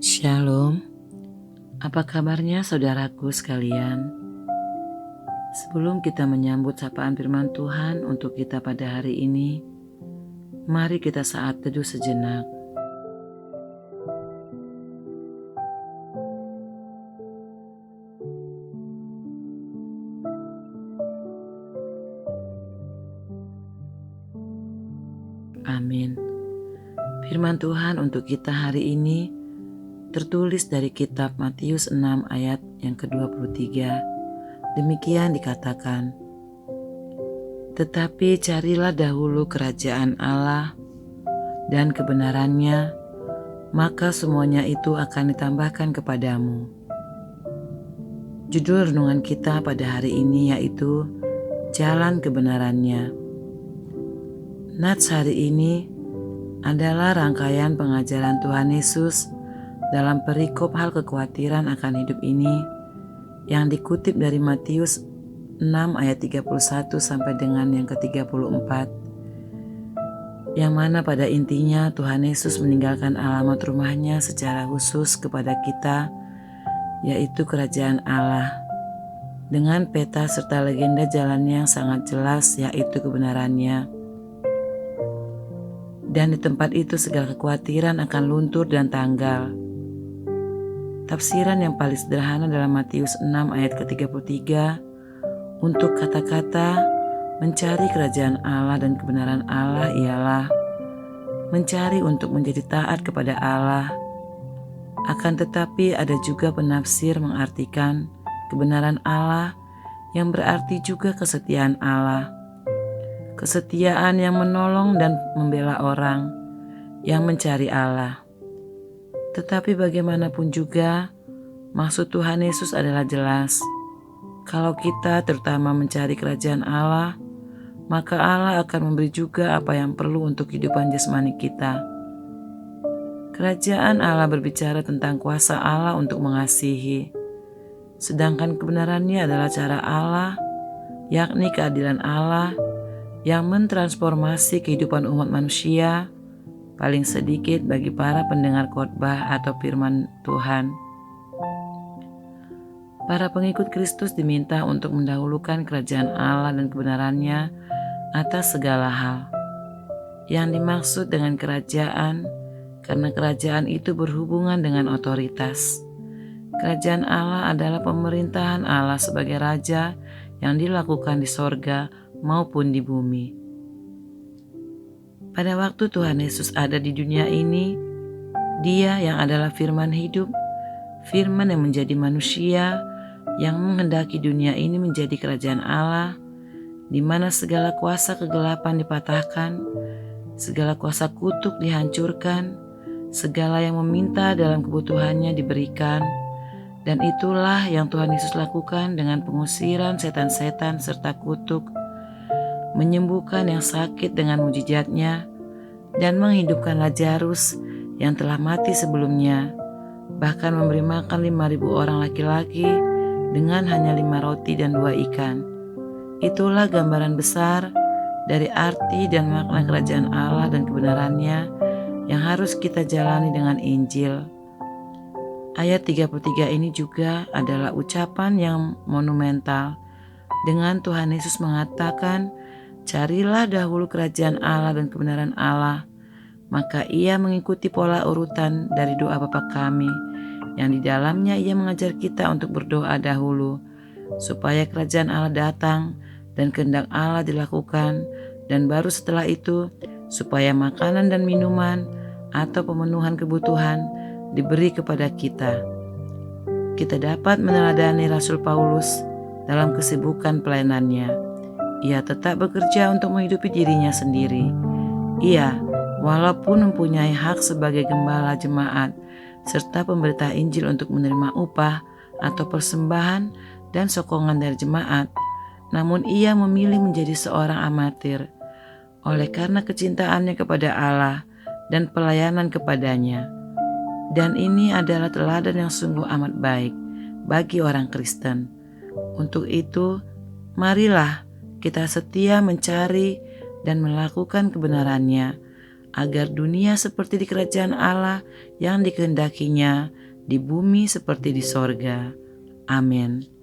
Shalom, apa kabarnya saudaraku sekalian? Sebelum kita menyambut sapaan firman Tuhan untuk kita pada hari ini, mari kita saat teduh sejenak. Amin. Firman Tuhan untuk kita hari ini tertulis dari kitab Matius 6 ayat yang ke-23. Demikian dikatakan, "Tetapi carilah dahulu kerajaan Allah dan kebenarannya, maka semuanya itu akan ditambahkan kepadamu." Judul renungan kita pada hari ini yaitu Jalan Kebenarannya. Nats hari ini adalah rangkaian pengajaran Tuhan Yesus dalam perikop hal kekhawatiran akan hidup ini yang dikutip dari Matius 6 ayat 31 sampai dengan yang ke-34, yang mana pada intinya Tuhan Yesus meninggalkan alamat rumahnya secara khusus kepada kita, yaitu kerajaan Allah, dengan peta serta legenda jalannya yang sangat jelas, yaitu kebenarannya. Dan di tempat itu segala kekhawatiran akan luntur dan tanggal. Tafsiran yang paling sederhana dalam Matius 6 ayat ke-33 untuk kata-kata mencari kerajaan Allah dan kebenaran Allah ialah mencari untuk menjadi taat kepada Allah. Akan tetapi ada juga penafsir mengartikan kebenaran Allah yang berarti juga kesetiaan Allah. Kesetiaan yang menolong dan membela orang yang mencari Allah. Tetapi bagaimanapun juga, maksud Tuhan Yesus adalah jelas. Kalau kita terutama mencari kerajaan Allah, maka Allah akan memberi juga apa yang perlu untuk kehidupan jasmani kita. Kerajaan Allah berbicara tentang kuasa Allah untuk mengasihi, sedangkan kebenarannya adalah cara Allah, yakni keadilan Allah yang mentransformasi kehidupan umat manusia, paling sedikit bagi para pendengar khotbah atau firman Tuhan. Para pengikut Kristus diminta untuk mendahulukan kerajaan Allah dan kebenarannya atas segala hal. Yang dimaksud dengan kerajaan, karena kerajaan itu berhubungan dengan otoritas. Kerajaan Allah adalah pemerintahan Allah sebagai raja yang dilakukan di sorga maupun di bumi. Pada waktu Tuhan Yesus ada di dunia ini, Dia yang adalah firman hidup, firman yang menjadi manusia, yang menghendaki dunia ini menjadi kerajaan Allah, di mana segala kuasa kegelapan dipatahkan, segala kuasa kutuk dihancurkan, segala yang meminta dalam kebutuhannya diberikan, dan itulah yang Tuhan Yesus lakukan dengan pengusiran setan-setan serta kutuk, menyembuhkan yang sakit dengan mujizatnya, dan menghidupkan Lazarus yang telah mati sebelumnya, bahkan memberi makan 5.000 orang laki-laki dengan hanya 5 roti dan 2 ikan. Itulah gambaran besar dari arti dan makna kerajaan Allah dan kebenarannya yang harus kita jalani dengan Injil. Ayat 33 ini juga adalah ucapan yang monumental, dengan Tuhan Yesus mengatakan, "Carilah dahulu kerajaan Allah dan kebenaran Allah," maka Ia mengikuti pola urutan dari doa Bapa kami, yang di dalamnya Ia mengajar kita untuk berdoa dahulu, supaya kerajaan Allah datang dan kehendak Allah dilakukan, dan baru setelah itu, supaya makanan dan minuman atau pemenuhan kebutuhan diberi kepada kita. Kita dapat meneladani Rasul Paulus dalam kesibukan pelayanannya. Ia tetap bekerja untuk menghidupi dirinya sendiri. Ia, walaupun mempunyai hak sebagai gembala jemaat serta pemberita Injil untuk menerima upah atau persembahan dan sokongan dari jemaat, namun ia memilih menjadi seorang amatir oleh karena kecintaannya kepada Allah dan pelayanan kepadanya. Dan ini adalah teladan yang sungguh amat baik bagi orang Kristen. Untuk itu, marilah kita setia mencari dan melakukan kebenarannya, agar dunia seperti di kerajaan Allah yang dikehendakinya, di bumi seperti di sorga. Amin.